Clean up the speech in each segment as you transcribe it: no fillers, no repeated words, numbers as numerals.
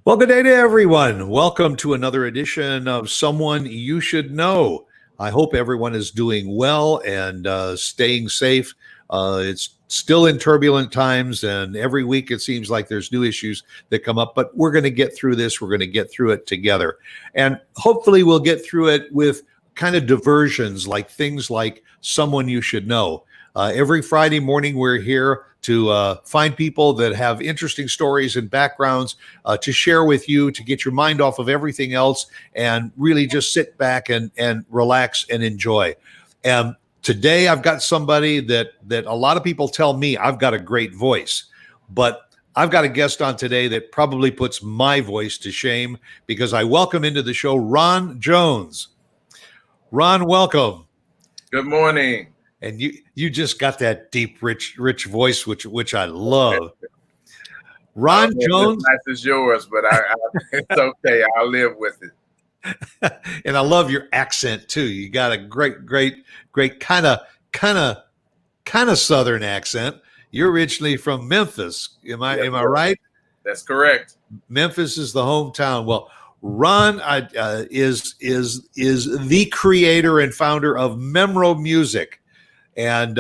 Well, good day to everyone. Welcome to another edition of Someone You Should Know. I hope everyone is doing well and staying safe. It's still in turbulent times, and every week it seems like there's new issues that come up, but we're going to get through this. We're going to get through it together. And hopefully, we'll get through it with kind of diversions like things like Someone You Should Know. Every Friday morning, we're here to find people that have interesting stories and backgrounds to share with you, to get your mind off of everything else and really just sit back and relax and enjoy. And today I've got somebody that a lot of people tell me I've got a great voice, but I've got a guest on today that probably puts my voice to shame because I welcome into the show Ron Jones. Ron, welcome. Good morning. And you just got that deep, rich voice, which I love. Ron Jones, as nice as yours, but it's okay. I'll live with it. And I love your accent too. You got a great kind of Southern accent. You're originally from Memphis. Am I right? That's correct. Memphis is the hometown. Well, Ron is the creator and founder of Memro Music. And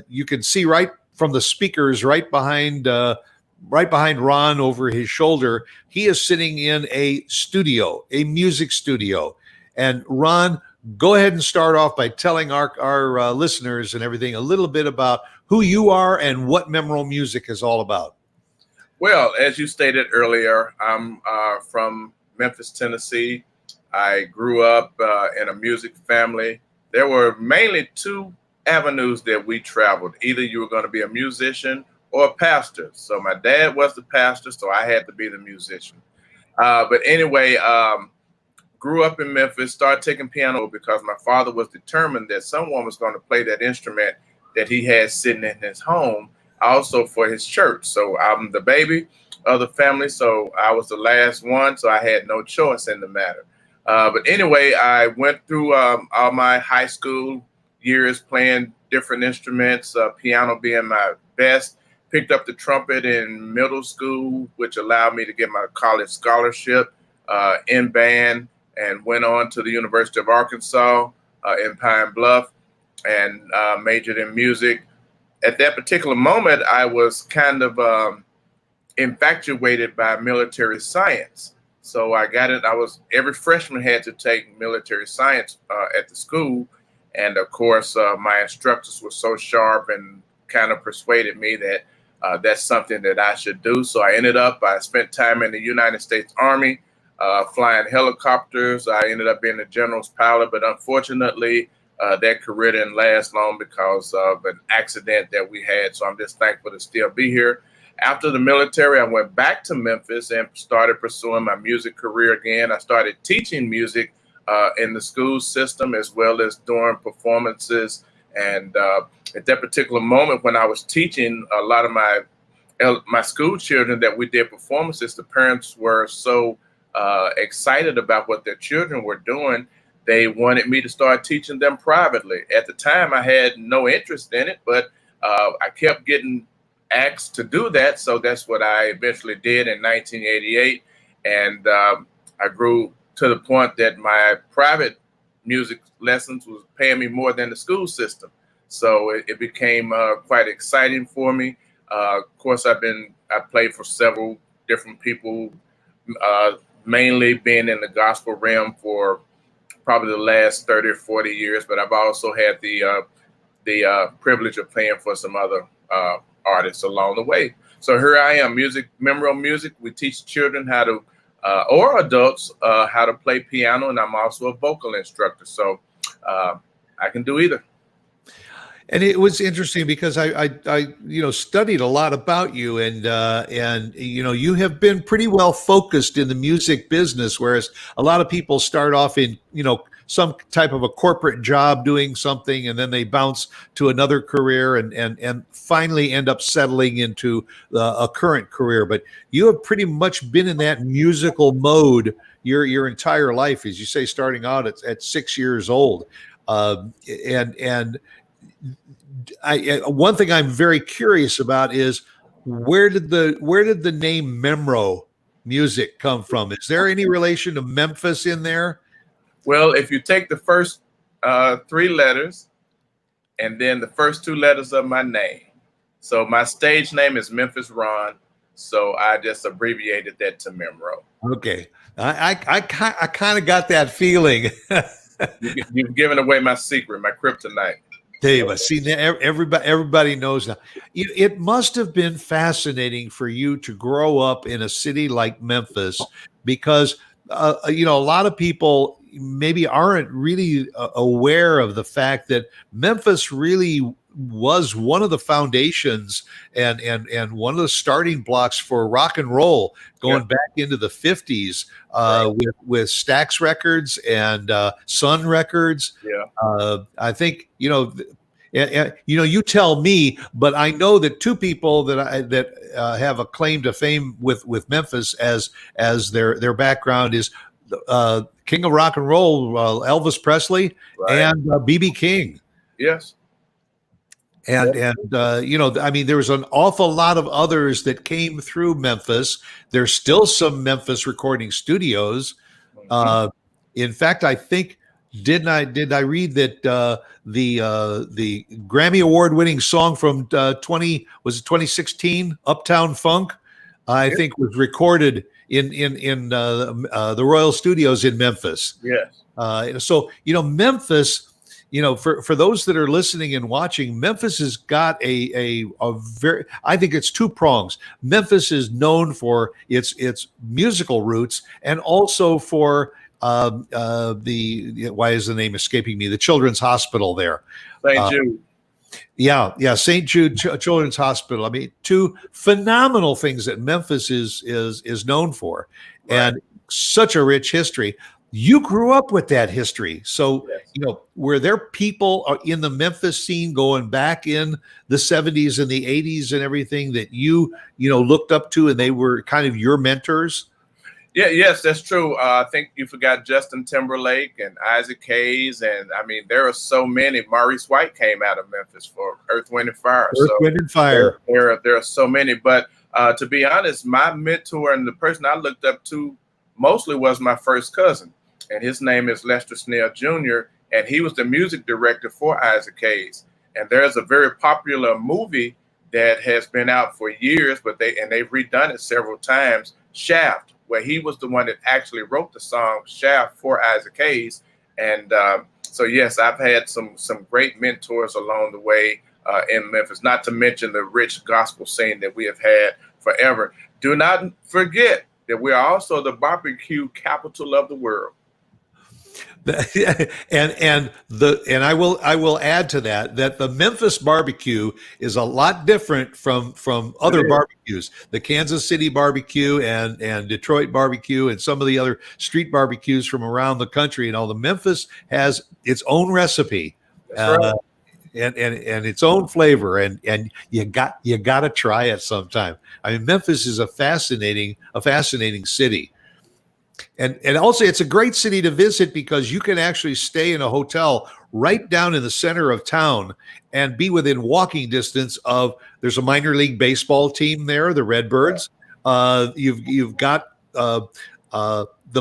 you can see right from the speakers right behind Ron over his shoulder, he is sitting in a studio, a music studio. And Ron, go ahead and start off by telling our listeners and everything a little bit about who you are and what Memro Music is all about. Well, as you stated earlier, I'm from Memphis, Tennessee. I grew up in a music family. There were mainly two avenues that we traveled. Either you were going to be a musician or a pastor. So my dad was the pastor, so I had to be the musician. But anyway, grew up in Memphis, started taking piano because my father was determined that someone was going to play that instrument that he had sitting in his home, also for his church. So I'm the baby of the family, so I was the last one, so I had no choice in the matter. But anyway, I went through all my high school years playing different instruments, piano being my best. Picked up the trumpet in middle school, which allowed me to get my college scholarship in band, and went on to the University of Arkansas in Pine Bluff and majored in music. At that particular moment, I was kind of infatuated by military science. So I got it. Every freshman had to take military science at the school. And of course, my instructors were so sharp and kind of persuaded me that that's something that I should do. So I spent time in the United States Army, flying helicopters. I ended up being a general's pilot, but unfortunately, that career didn't last long because of an accident that we had. So I'm just thankful to still be here. After the military, I went back to Memphis and started pursuing my music career again. I started teaching music in the school system, as well as doing performances. And at that particular moment, when I was teaching a lot of my school children that we did performances, the parents were so excited about what their children were doing. They wanted me to start teaching them privately. At the time, I had no interest in it, but I kept getting asked to do that. So that's what I eventually did in 1988. And I grew to the point that my private music lessons was paying me more than the school system. So it became quite exciting for me. Of course, I played for several different people, mainly being in the gospel realm for probably the last 30 or 40 years. But I've also had the privilege of playing for some other artists along the way. So here I am, Memro Music. We teach children how to or adults how to play piano, and I'm also a vocal instructor, so I can do either. And it was interesting because I studied a lot about you, and you have been pretty well focused in the music business, whereas a lot of people start off in some type of a corporate job doing something, and then they bounce to another career and finally end up settling into a current career. But you have pretty much been in that musical mode your entire life, as you say, starting out at 6 years old. And one thing I'm very curious about is where did the name Memro music come from? Is there any relation to Memphis in there? Well, if you take the first three letters and then the first two letters of my name. So my stage name is Memphis Ron. So I just abbreviated that to Memro. Okay. I kind of got that feeling. You've given away my secret, my kryptonite. Dave, see, everybody knows now. It must have been fascinating for you to grow up in a city like Memphis, because a lot of people maybe aren't really aware of the fact that Memphis really was one of the foundations and one of the starting blocks for rock and roll going back into the 50s with Stax Records and Sun Records. I think, you tell me, but I know that two people that have a claim to fame with Memphis as their background is King of Rock and Roll, Elvis Presley, and B.B. King. Yes. And I mean, there was an awful lot of others that came through Memphis. There's still some Memphis recording studios. In fact, I think did I read that the Grammy Award winning song from 2016, Uptown Funk, I think was recorded in the Royal Studios in Memphis. Yes. So Memphis. For those that are listening and watching, Memphis has got a very, I think it's two prongs. Memphis is known for its musical roots, and also for why is the name escaping me? The Children's Hospital there. St. Jude. Yeah, St. Jude Children's Hospital. I mean, two phenomenal things that Memphis is known for, and such a rich history. You grew up with that history. So, were there people in the Memphis scene going back in the 70s and the 80s and everything that you looked up to, and they were kind of your mentors? Yeah, yes, that's true. I think you forgot Justin Timberlake and Isaac Hayes. And I mean, there are so many. Maurice White came out of Memphis for Earth, Wind, and Fire. Wind, and Fire. There are so many. But to be honest, my mentor and the person I looked up to mostly was my first cousin. And his name is Lester Snell Jr., and he was the music director for Isaac Hayes. And there's a very popular movie that has been out for years, but they've redone it several times, Shaft, where he was the one that actually wrote the song Shaft for Isaac Hayes. And so, yes, I've had some great mentors along the way in Memphis, not to mention the rich gospel scene that we have had forever. Do not forget that we are also the barbecue capital of the world. and I will add to that the Memphis barbecue is a lot different from other barbecues. The Kansas City barbecue and Detroit barbecue and some of the other street barbecues from around the country. The Memphis has its own recipe. And its own flavor, and you got to try it sometime. I mean, Memphis is a fascinating city. And also, it's a great city to visit because you can actually stay in a hotel right down in the center of town and be within walking distance of. There's a minor league baseball team there, the Redbirds. You've got the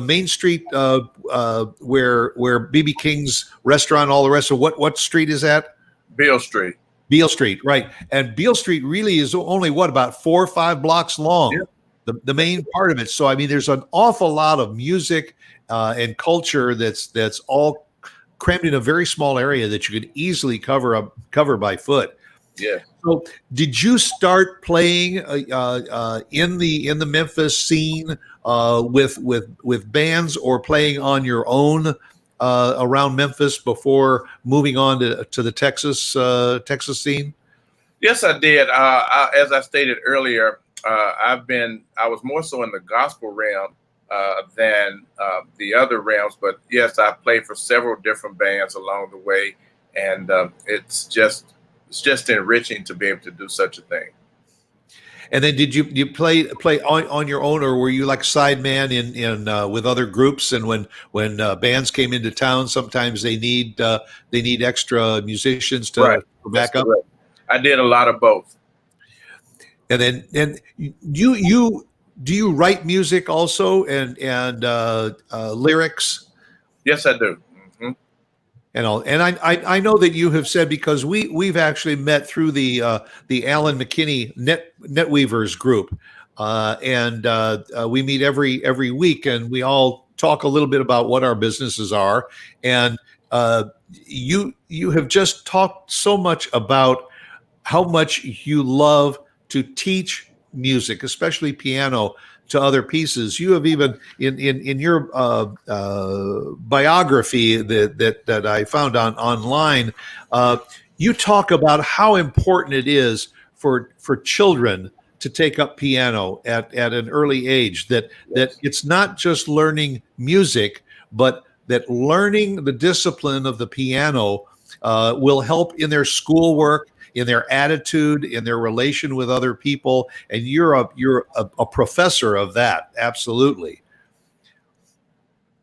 main street where B.B. King's restaurant, all the rest of what street is that? Beale Street. Beale Street, right? And Beale Street really is only about 4 or 5 blocks long. Yeah. The main part of it. So I mean, there's an awful lot of music and culture that's all crammed in a very small area that you could easily cover by foot. Yeah. So did you start playing in the Memphis scene with bands, or playing on your own around Memphis before moving on to the Texas scene? Yes, I did. As I stated earlier, I was more so in the gospel realm than the other realms, but yes, I played for several different bands along the way, and it's just enriching to be able to do such a thing. And then did you play on your own, or were you like sideman in with other groups? And when bands came into town, sometimes they need extra musicians to back up. I did a lot of both. And then you do you write music also and lyrics? Yes, I do. Hmm. And all, and I know that you have said, because we've actually met through the Alan McKinney Netweavers group, and we meet every week, and we all talk a little bit about what our businesses are. And you have just talked so much about how much you love to teach music, especially piano, to other pieces. You have even in your biography that I found online, uh, you talk about how important it is for children to take up piano at an early age. That Yes. it's not just learning music, but that learning the discipline of the piano will help in their schoolwork, in their attitude, in their relation with other people. And you're a professor of that. Absolutely.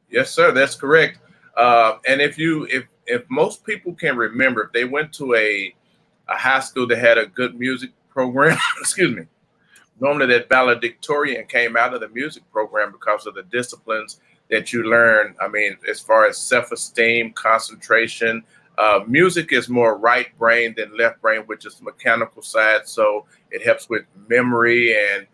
Yes, sir. That's correct. And if most people can remember, if they went to a high school that had a good music program, excuse me, normally that valedictorian came out of the music program because of the disciplines that you learn. I mean, as far as self-esteem, concentration, music is more right brain than left brain, which is the mechanical side. So it helps with memory and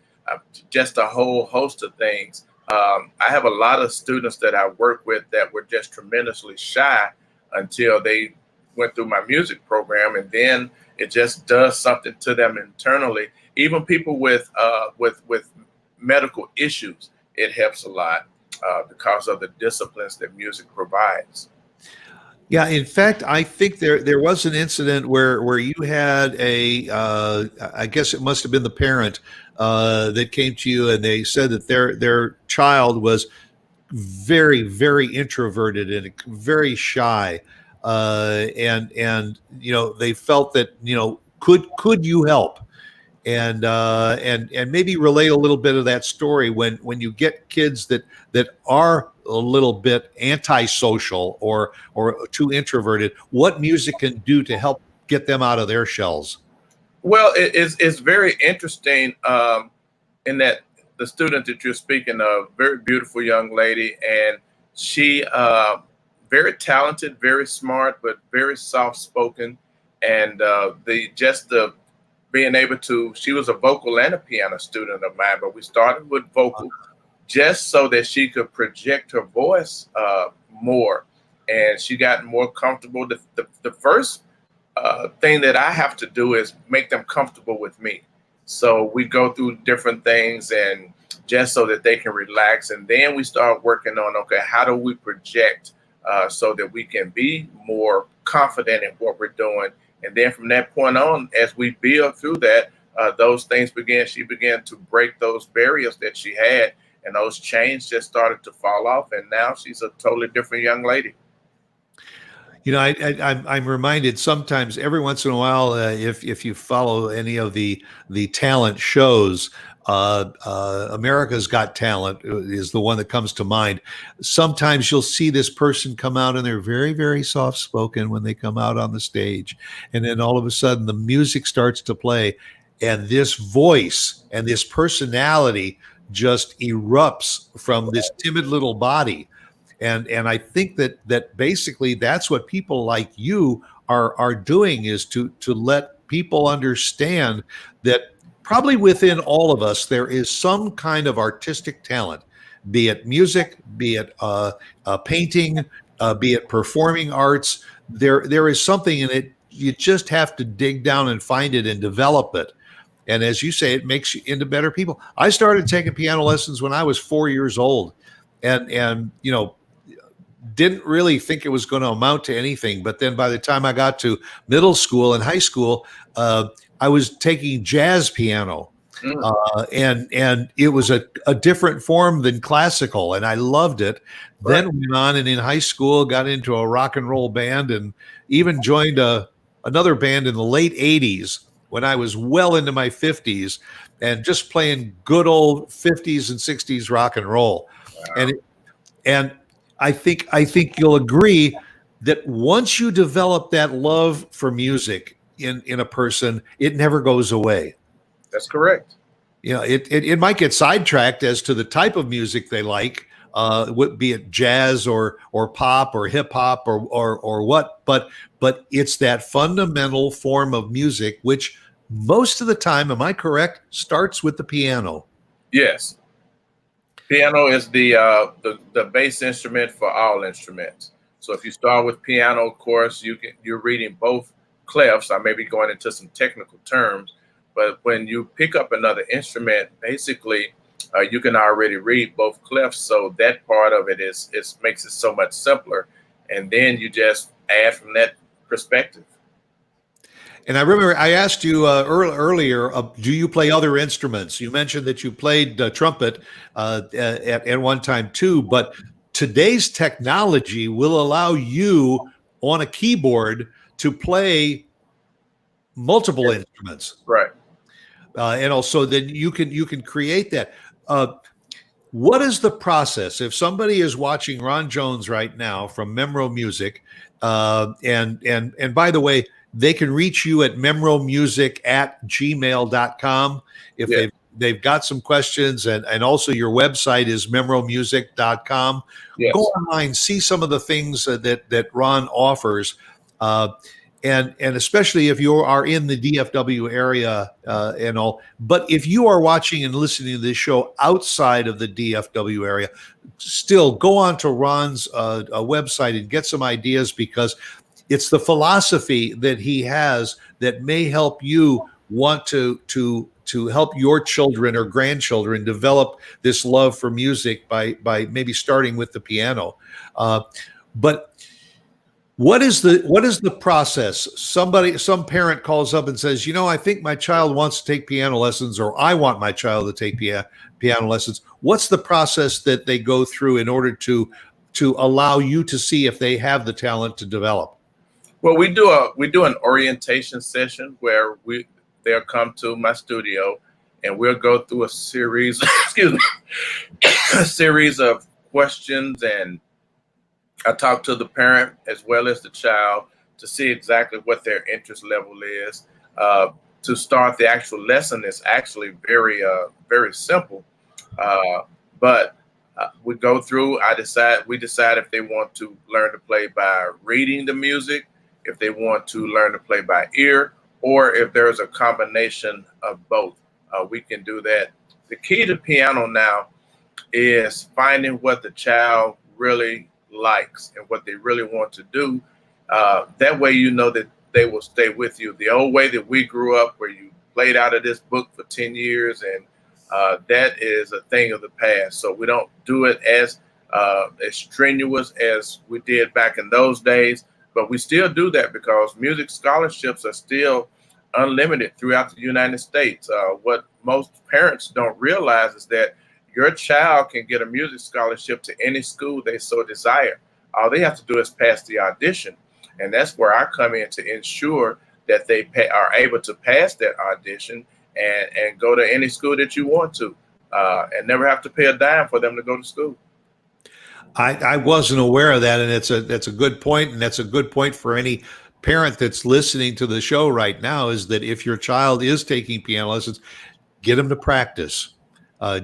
just a whole host of things. I have a lot of students that I work with that were just tremendously shy until they went through my music program, and then it just does something to them internally. Even people with medical issues, it helps a lot because of the disciplines that music provides. Yeah, in fact, I think there was an incident where you had I guess it must have been the parent that came to you, and they said that their child was very introverted and very shy, and they felt that, could you help, and maybe relate a little bit of that story when you get kids that are a little bit antisocial or too introverted, what music can do to help get them out of their shells. Well, it's very interesting in that the student that you're speaking of, very beautiful young lady, and she very talented, very smart, but very soft spoken, and the being able to, she was a vocal and a piano student of mine, but we started with vocal just so that she could project her voice more, and she got more comfortable. The first thing that I have to do is make them comfortable with me. So we go through different things, and just so that they can relax. And then we start working on, okay, how do we project so that we can be more confident in what we're doing? And then from that point on, as we build through that, those things she began to break those barriers that she had, and those chains just started to fall off. And now she's a totally different young lady. I'm reminded sometimes, every once in a while, if you follow any of the talent shows, America's Got Talent is the one that comes to mind. Sometimes you'll see this person come out and they're very soft spoken when they come out on the stage, and then all of a sudden the music starts to play, and this voice and this personality just erupts from this timid little body. And I think that basically that's what people like you are doing, is to let people understand that probably within all of us there is some kind of artistic talent, be it music, be it painting, be it performing arts. There is something in it. You just have to dig down and find it and develop it. And as you say, it makes you into better people. I started taking piano lessons when I was 4 years old, and didn't really think it was going to amount to anything. But then by the time I got to middle school and high school, I was taking jazz piano, Mm, and it was a different form than classical, and I loved it. right. Then went on, and in high school got into a rock and roll band, and even joined another band in the late '80s when I was well into my 50s, and just playing good old 50s and 60s rock and roll. And Wow. and I think you'll agree that once you develop that love for music in a person, it never goes away. That's correct. it might get sidetracked as to the type of music they like, be it jazz or pop or hip hop or what, but it's that fundamental form of music which most of the time, am I correct, starts with the piano? Yes, piano is the base instrument for all instruments. So if you start with piano, of course, you're reading both clefs. I may be going into some technical terms, but when you pick up another instrument, basically you can already read both clefs. So that part of it is makes it so much simpler, and then you just add from that perspective. And I remember I asked you earlier, do you play other instruments? You mentioned that you played trumpet at one time too, but today's technology will allow you on a keyboard to play multiple instruments, Right. and also then you can create that. What is the process if somebody is watching Ron Jones right now from Memro Music, and by the way, they can reach you at memromusic@gmail.com if they've got some questions, and also your website is memromusic.com. Yes. Go online, see some of the things that Ron offers, and especially if you are in the DFW area and all. But if you are watching and listening to this show outside of the DFW area, still go on to Ron's website and get some ideas, because it's the philosophy that he has that may help you want to help your children or grandchildren develop this love for music by maybe starting with the piano. But what is the process? Some parent calls up and says, I think my child wants to take piano lessons, or I want my child to take piano lessons. What's the process that they go through in order to allow you to see if they have the talent to develop? Well, we do an orientation session where they'll come to my studio, and we'll go through a series excuse me, a series of questions, and I talk to the parent as well as the child to see exactly what their interest level is. To start the actual lesson is actually very simple, but we go through. We decide if they want to learn to play by reading the music, if they want to learn to play by ear, or if there's a combination of both. We can do that. The key to piano now is finding what the child really likes and what they really want to do. That way that they will stay with you. The old way that we grew up, where you played out of this book for 10 years, and that is a thing of the past. So we don't do it as strenuous as we did back in those days. But we still do that because music scholarships are still unlimited throughout the United States. What most parents don't realize is that your child can get a music scholarship to any school they so desire. All they have to do is pass the audition. And that's where I come in to ensure that they are able to pass that audition and go to any school that you want to, and never have to pay a dime for them to go to school. I wasn't aware of that, and that's a good point, and that's a good point for any parent that's listening to the show right now, is that if your child is taking piano lessons, get them to practice,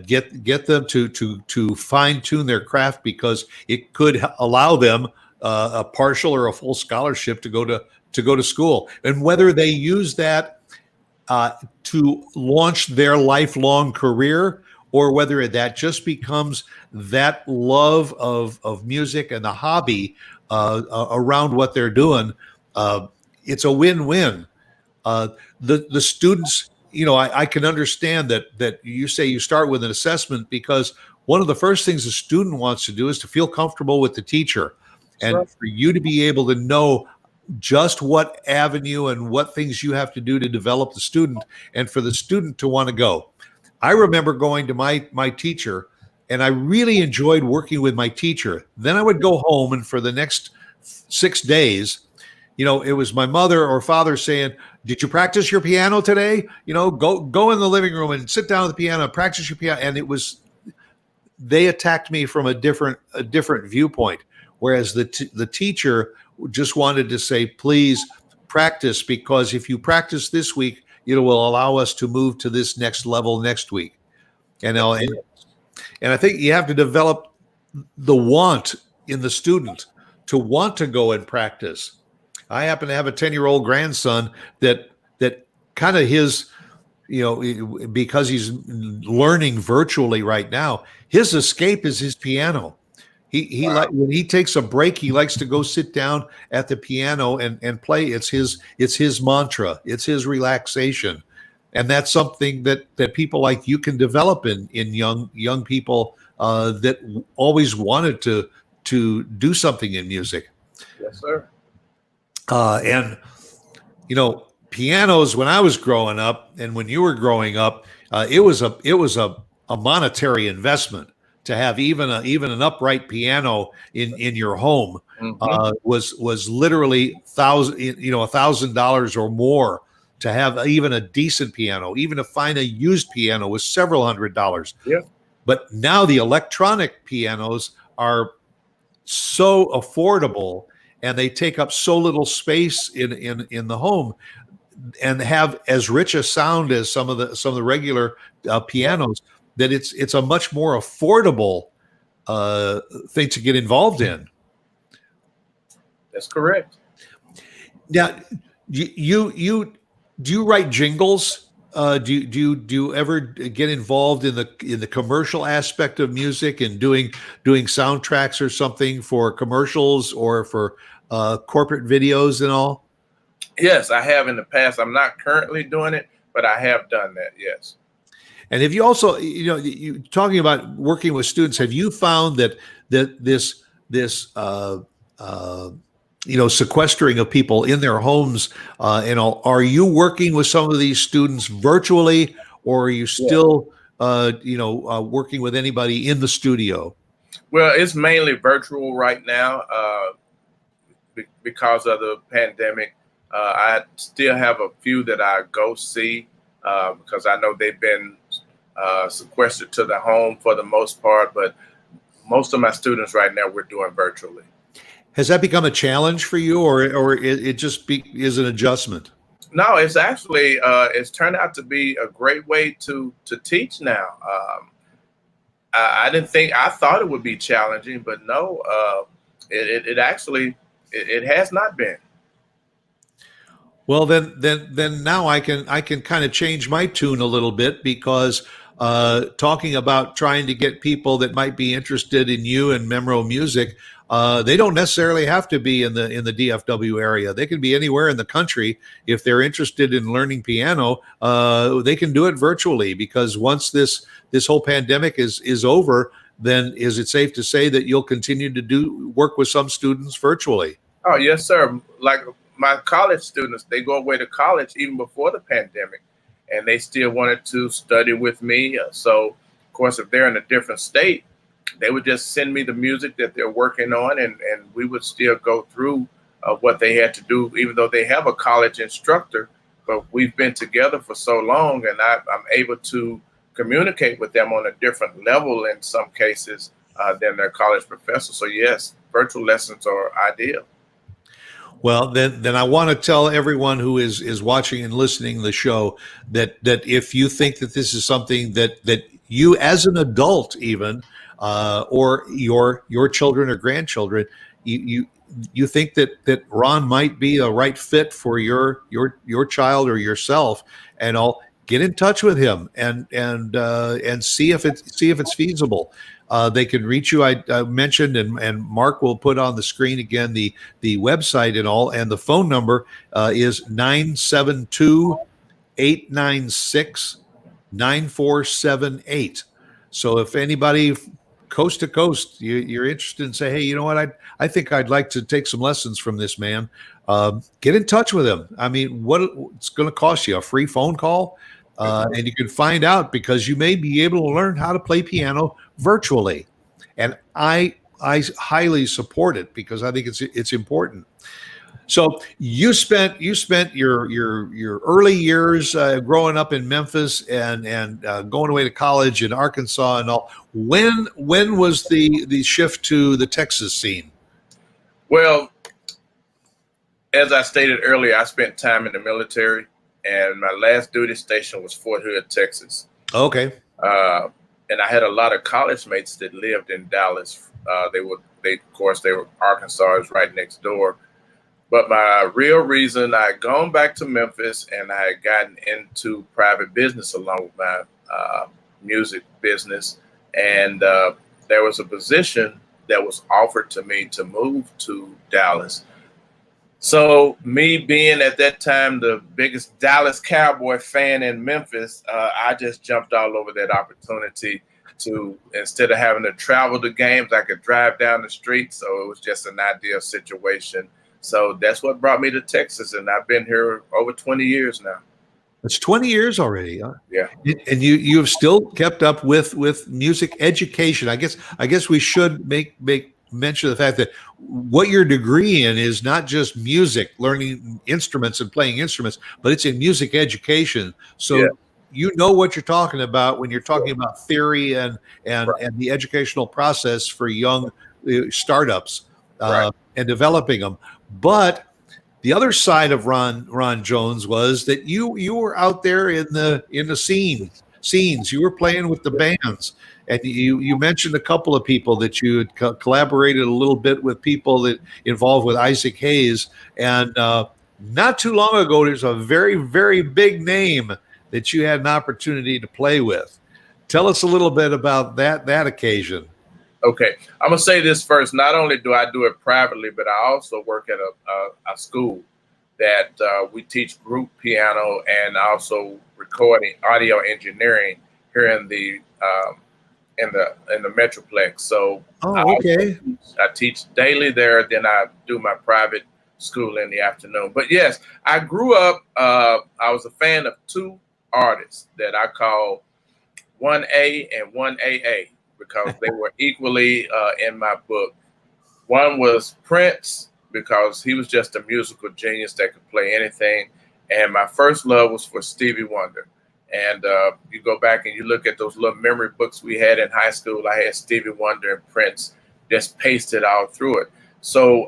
get them to fine tune their craft, because it could allow them a partial or a full scholarship to go to school, and whether they use that to launch their lifelong career, or whether that just becomes that love of music and the hobby around what they're doing, it's a win-win. The students, I can understand that you say you start with an assessment, because one of the first things a student wants to do is to feel comfortable with the teacher, and for you to be able to know just what avenue and what things you have to do to develop the student, and for the student to want to go. I remember going to my teacher, and I really enjoyed working with my teacher. Then I would go home, and for the next 6 days, it was my mother or father saying, "Did you practice your piano today? Go in the living room and sit down at the piano and practice your piano." And they attacked me from a different viewpoint, whereas the teacher just wanted to say, "Please practice, because if you practice this week, it will allow us to move to this next level next week. And I think you have to develop the want in the student to want to go and practice. I happen to have a 10-year-old grandson that kind of his, because he's learning virtually right now, his escape is his piano. He Wow. like when he takes a break, he likes to go sit down at the piano and play. It's his mantra. It's his relaxation. And that's something that people like you can develop in young people that always wanted to do something in music. Yes, sir. And pianos, when I was growing up and when you were growing up, it was a monetary investment to have even an upright piano in your home. Was literally $1,000 or more to have even a decent piano. Even to find a used piano was several $100s. Yeah. But now the electronic pianos are so affordable, and they take up so little space in the home, and have as rich a sound as some of the regular pianos, that it's a much more affordable thing to get involved in. That's correct. Now, you do you write jingles? Do you ever get involved in the commercial aspect of music and doing soundtracks or something for commercials or for corporate videos and all? Yes, I have in the past. I'm not currently doing it, but I have done that. Yes. And have you also, you talking about working with students, have you found that this sequestering of people in their homes and all, are you working with some of these students virtually, or are you still working with anybody in the studio? Well, it's mainly virtual right now because of the pandemic. I still have a few that I go see because I know they've been sequestered to the home for the most part, but most of my students right now we're doing virtually. Has that become a challenge for you, or it just is an adjustment? No, it's actually it's turned out to be a great way to teach now. I thought it would be challenging, but no, it actually has not been. Well, then now I can kind of change my tune a little bit, because talking about trying to get people that might be interested in you and Memro music, they don't necessarily have to be in the DFW area. They can be anywhere in the country. If they're interested in learning piano, they can do it virtually, because once this whole pandemic is over, then is it safe to say that you'll continue to work with some students virtually? Oh, yes, sir. Like my college students, they go away to college even before the pandemic, and they still wanted to study with me. So, of course, if they're in a different state, they would just send me the music that they're working on, and we would still go through what they had to do, even though they have a college instructor. But we've been together for so long, and I'm able to communicate with them on a different level in some cases than their college professor. So, yes, virtual lessons are ideal. Well, then I want to tell everyone who is watching and listening to the show that if you think that this is something that you as an adult even or your children or grandchildren, you think that Ron might be a right fit for your child or yourself, and I'll get in touch with him and see if it's feasible. They can reach you. I mentioned, and Mark will put on the screen again the website and all, and the phone number is 972-896-9478. So if anybody coast to coast, you're interested and say, hey, you know what, I think I'd like to take some lessons from this man, get in touch with him. I mean, what it's going to cost you? A free phone call? And you can find out, because you may be able to learn how to play piano virtually. And I highly support it, because I think it's important. So you spent your early years growing up in Memphis and going away to college in Arkansas and all. When was the shift to the Texas scene? Well, as I stated earlier, I spent time in the military, and my last duty station was Fort Hood, Texas. Okay. Uh, and I had a lot of college mates that lived in Dallas. Of course, they were Arkansas is right next door. But my real reason I had gone back to Memphis and I had gotten into private business along with my music business. And there was a position that was offered to me to move to Dallas. So me being at that time the biggest Dallas Cowboy fan in Memphis, I just jumped all over that opportunity to, instead of having to travel to games, I could drive down the street. So it was just an ideal situation. So that's what brought me to Texas, and I've been here over 20 years now. It's 20 years already. Huh? Yeah. And you have still kept up with music education. I guess we should make mention of the fact that what your degree in is not just music, learning instruments and playing instruments, but it's in music education. So Yeah. you know what you're talking about when you're talking about theory and Right. the educational process for young startups Right. and developing them. But the other side of Ron Jones was that you were out there in the scenes. You were playing with the bands, and you mentioned a couple of people that you had collaborated a little bit with, people that involved with Isaac Hayes. And not too long ago, there's a very, very big name that you had an opportunity to play with. Tell us a little bit about that occasion. Okay, I'm gonna say this first. Not only do I do it privately, but I also work at a school that we teach group piano and also recording, audio engineering here in the Metroplex. So Okay. I teach daily there. Then I do my private school in the afternoon. But yes, I grew up. I was a fan of two artists that I call 1A and 1AA, because they were equally in my book. One was Prince, because he was just a musical genius that could play anything. And my first love was for Stevie Wonder. And you go back and you look at those little memory books we had in high school. I had Stevie Wonder and Prince just pasted all through it. So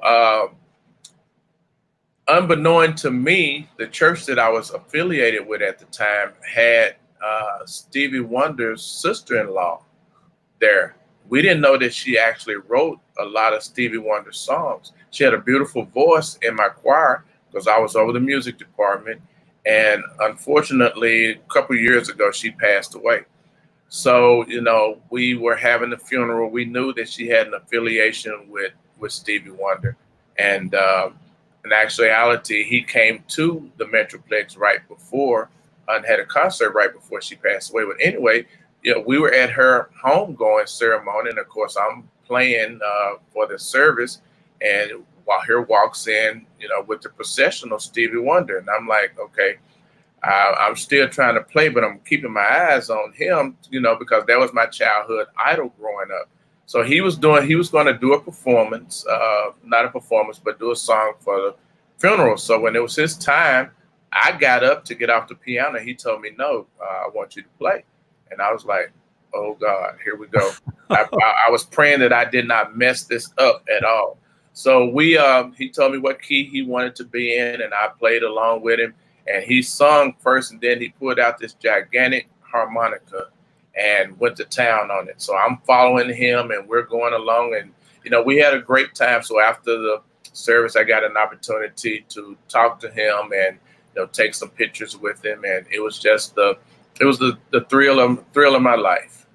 unbeknown to me, the church that I was affiliated with at the time had Stevie Wonder's sister-in-law there. We didn't know that she actually wrote a lot of Stevie Wonder songs. She had a beautiful voice in my choir because I was over the music department. And unfortunately, a couple of years ago, she passed away. So, we were having a funeral. We knew that she had an affiliation with Stevie Wonder. And in actuality, he came to the Metroplex right before and had a concert right before she passed away. But anyway, we were at her homegoing ceremony, and of course, I'm playing for the service, and while here walks in, with the processional Stevie Wonder, and I'm like, okay, I'm still trying to play, but I'm keeping my eyes on him, because that was my childhood idol growing up. So he was going to do a performance, not a performance, but do a song for the funeral. So when it was his time, I got up to get off the piano. He told me, no, I want you to play. And I was like, oh God, here we go. I was praying that I did not mess this up at all. So he told me what key he wanted to be in, and I played along with him. And he sung first, and then he pulled out this gigantic harmonica and went to town on it. So I'm following him, and we're going along, and we had a great time. So after the service, I got an opportunity to talk to him and take some pictures with him, and it was just the thrill of my life.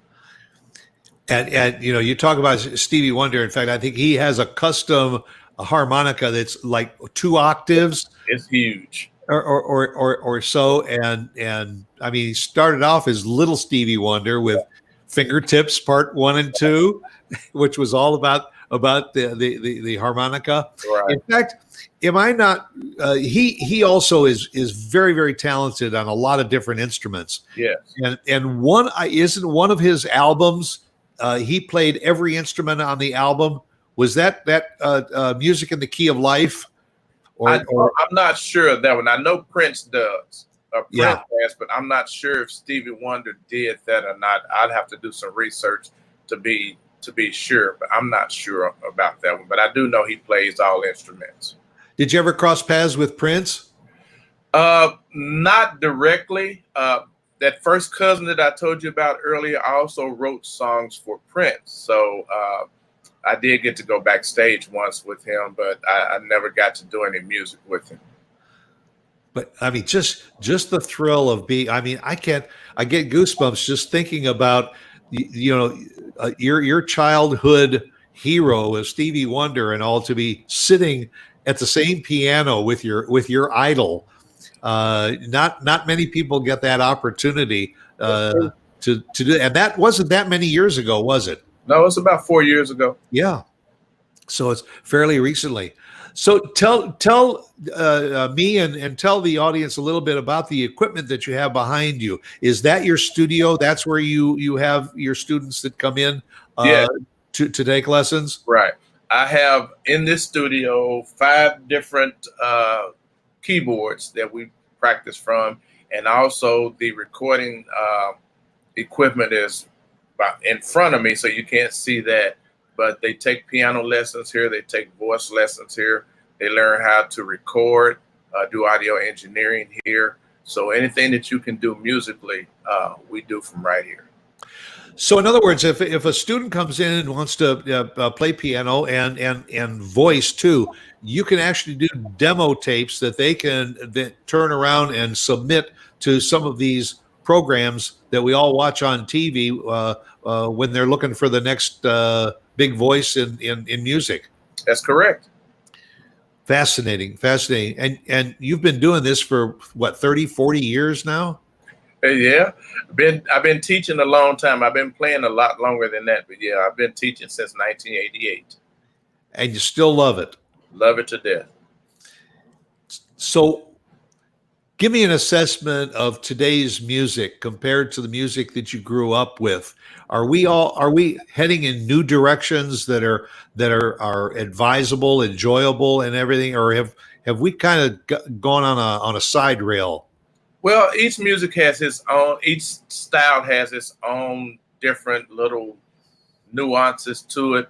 And you talk about Stevie Wonder. In fact, I think he has a custom harmonica that's like 2 octaves. It's huge. Or so, and I mean, he started off as little Stevie Wonder with Fingertips Part 1 and 2, which was all about the harmonica. Right. In fact, am I not? He also is very, very talented on a lot of different instruments. Yes. And one of his albums. He played every instrument on the album. Was that Music in the Key of Life? I'm not sure of that one. I know Prince does. Prince has, but I'm not sure if Stevie Wonder did that or not. I'd have to do some research to be sure, but I'm not sure about that one. But I do know he plays all instruments. Did you ever cross paths with Prince? Not directly. That first cousin that I told you about earlier, I also wrote songs for Prince. So I did get to go backstage once with him, but I never got to do any music with him. But I mean, just the thrill of being. I mean, I get goosebumps just thinking about your childhood hero is Stevie Wonder, and all to be sitting at the same piano with your idol. Not many people get that opportunity to do, and that wasn't that many years ago, was it? No, it's about 4 years ago. Yeah. So it's fairly recently. So tell me and tell the audience a little bit about the equipment that you have behind you. Is that your studio? That's where you have your students that come in Yeah, to take lessons? right. I have in this studio 5 different keyboards that we practice from, and also the recording equipment is in front of me, so you can't see that. But they take piano lessons here. They take voice lessons here. They learn how to record, do audio engineering here. So anything that you can do musically, we do from right here. So, in other words, if a student comes in and wants to play piano and voice too, you can actually do demo tapes that they can turn around and submit to some of these programs that we all watch on TV when they're looking for the next big voice in music. That's correct. Fascinating. And you've been doing this for what, 30, 40 years now? Yeah, I've been teaching a long time. I've been playing a lot longer than that, but yeah, I've been teaching since 1988. And you still love it. Love it to death. So give me an assessment of today's music compared to the music that you grew up with. Are we heading in new directions that are advisable, enjoyable, and everything, or have we kind of gone on a side rail? Well, each music has each style has its own different little nuances to it.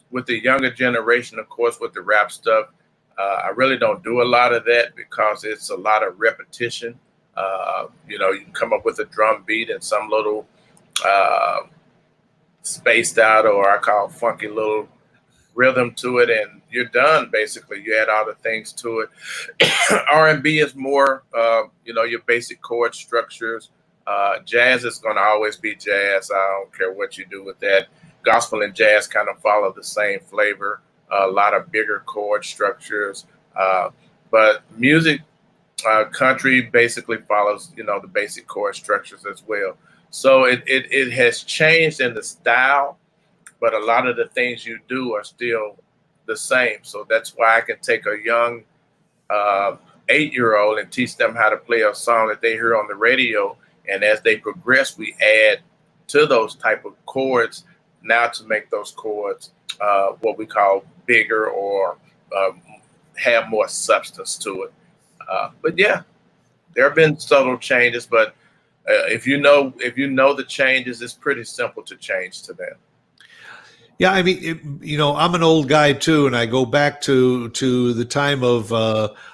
With the younger generation, of course, with the rap stuff, I really don't do a lot of that because it's a lot of repetition. You can come up with a drum beat and some little spaced out, or I call funky little rhythm to it, and you're done. Basically, you add all the things to it. R&B is more, your basic chord structures. Jazz is going to always be jazz. I don't care what you do with that. Gospel and jazz kind of follow the same flavor. A lot of bigger chord structures, but music, country basically follows, the basic chord structures as well. So it has changed in the style, but a lot of the things you do are still the same. So that's why I can take a young 8-year-old and teach them how to play a song that they hear on the radio. And as they progress, we add to those type of chords now to make those chords what we call bigger or have more substance to it. But yeah, there have been subtle changes, but if you know the changes, it's pretty simple to change to them. Yeah, I mean, I'm an old guy too, and I go back to the time of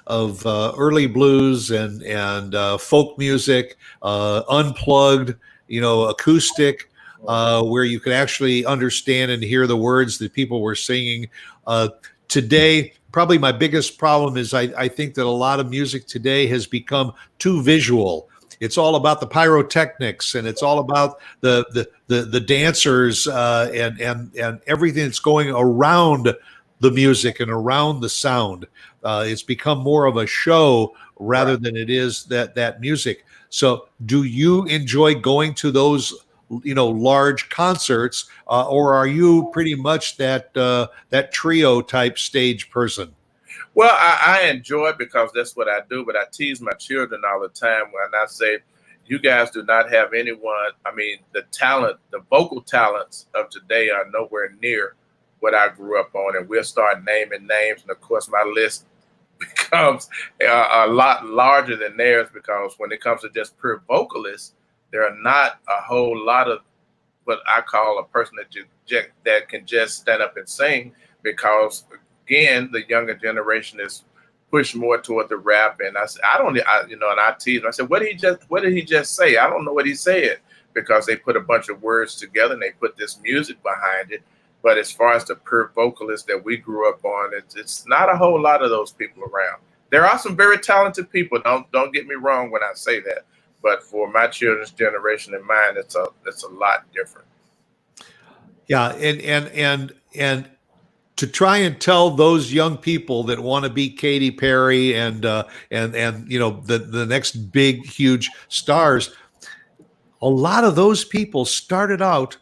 early blues and folk music, unplugged, acoustic, where you could actually understand and hear the words that people were singing. Today, probably my biggest problem is I think that a lot of music today has become too visual. It's all about the pyrotechnics, and it's all about the dancers and everything that's going around the music and around the sound. It's become more of a show rather than it is that music. So, do you enjoy going to those large concerts, or are you pretty much that trio type stage person? Well, I enjoy it because that's what I do, but I tease my children all the time when I say, you guys do not have anyone. I mean, the vocal talents of today are nowhere near what I grew up on. And we'll start naming names. And of course, my list becomes a lot larger than theirs, because when it comes to just pure vocalists, there are not a whole lot of what I call a person that can just stand up and sing, because again, the younger generation is pushed more toward the rap. And I said, I don't, you know, and I teased him. I said, what did he just say? I don't know what he said, because they put a bunch of words together and they put this music behind it. But as far as the pure vocalists that we grew up on, it's not a whole lot of those people around. There are some very talented people. Don't get me wrong when I say that. But for my children's generation and mine, it's a lot different. Yeah, and to try and tell those young people that want to be Katy Perry and you know, the next big huge stars, a lot of those people started out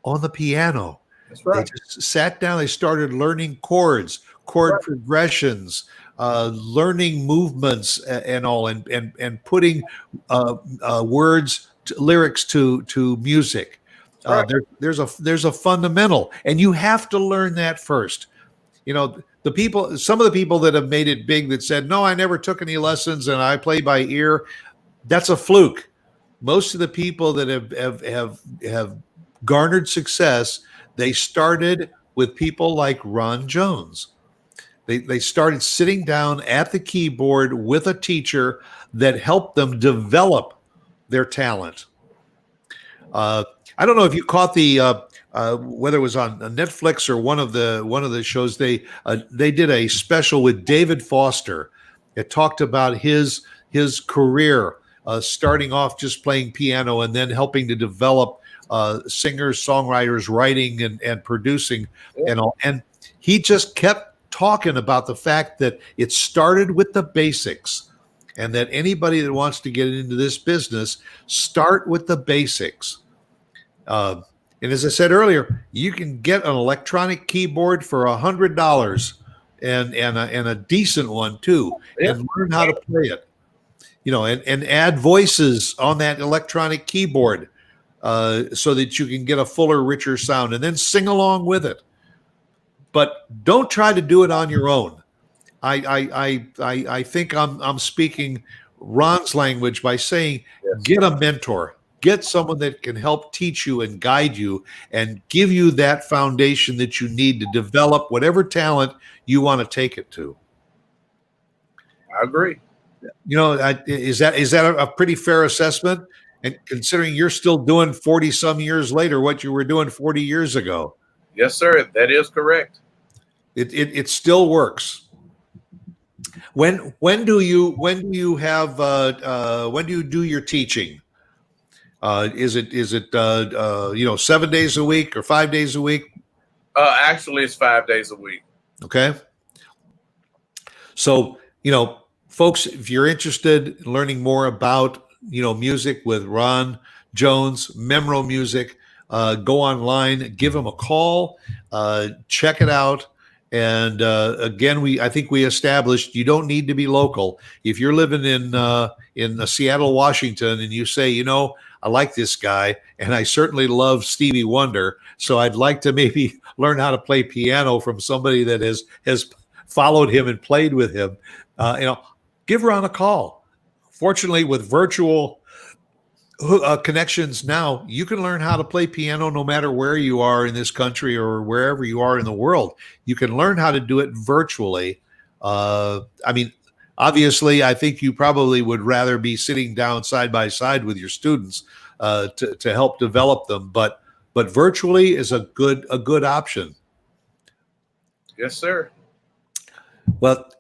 on the piano. That's right. They just sat down, they started learning chords, chord progressions, learning movements and all, and putting words, lyrics to music. There's a fundamental, and you have to learn that first. You know, some of the people that have made it big that said, no, I never took any lessons and I play by ear, that's a fluke. Most of the people that have garnered success, they started with people like Ron Jones. They started sitting down at the keyboard with a teacher that helped them develop their talent. I don't know if you caught the whether it was on Netflix or one of the shows. They did a special with David Foster. It talked about his career, starting off just playing piano and then helping to develop singers, songwriters, writing and producing and all. And he just kept talking about the fact that it started with the basics, and that anybody that wants to get into this business, start with the basics. And as I said earlier, you can get an electronic keyboard for $100 and a decent one too, and learn how to play it. You know, and add voices on that electronic keyboard so that you can get a fuller, richer sound, and then sing along with it. But don't try to do it on your own. I think I'm speaking Ron's language by saying, get a mentor. Get someone that can help teach you and guide you and give you that foundation that you need to develop whatever talent you want to take it to. I agree. You know, is that a pretty fair assessment? And considering you're still doing 40 some years later what you were doing 40 years ago. Yes, sir. That is correct. It still works. When do you do your teaching? Is it you know, 7 days a week or 5 days a week? Actually, it's 5 days a week. Okay. So, you know, folks, if you're interested in learning more about, you know, music with Ron Jones, Memro Music, go online, give him a call, check it out. And again, I think we established you don't need to be local. If you're living in Seattle, Washington, and you say, you know, I like this guy, and I certainly love Stevie Wonder, so I'd like to maybe learn how to play piano from somebody that has followed him and played with him. You know, give Ron a call. Fortunately, with virtual connections now, you can learn how to play piano no matter where you are in this country or wherever you are in the world. You can learn how to do it virtually. I mean, obviously, I think you probably would rather be sitting down side by side with your students to help develop them, but virtually is a good option. Yes, sir. Well,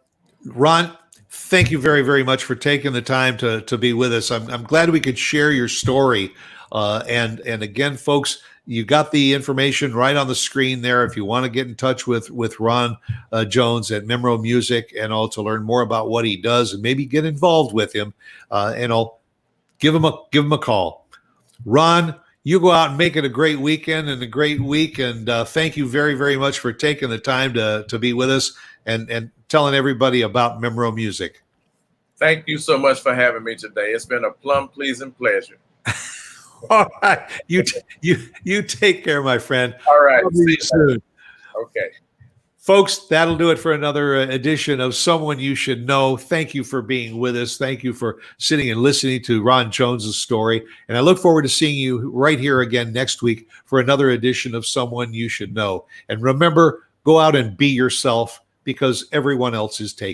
Ron, thank you very, very much for taking the time to be with us. I'm glad we could share your story. And again, folks, you got the information right on the screen there. If you want to get in touch with Ron Jones at Memro Music and all to learn more about what he does and maybe get involved with him, and I'll give him a call. Ron, you go out and make it a great weekend and a great week. And thank you very, very much for taking the time to be with us and telling everybody about Memro Music. Thank you so much for having me today. It's been a plum pleasing pleasure. All right. You take care, my friend. All right. See you soon. Okay. Folks, that'll do it for another edition of Someone You Should Know. Thank you for being with us. Thank you for sitting and listening to Ron Jones's story. And I look forward to seeing you right here again next week for another edition of Someone You Should Know. And remember, go out and be yourself, because everyone else is taken.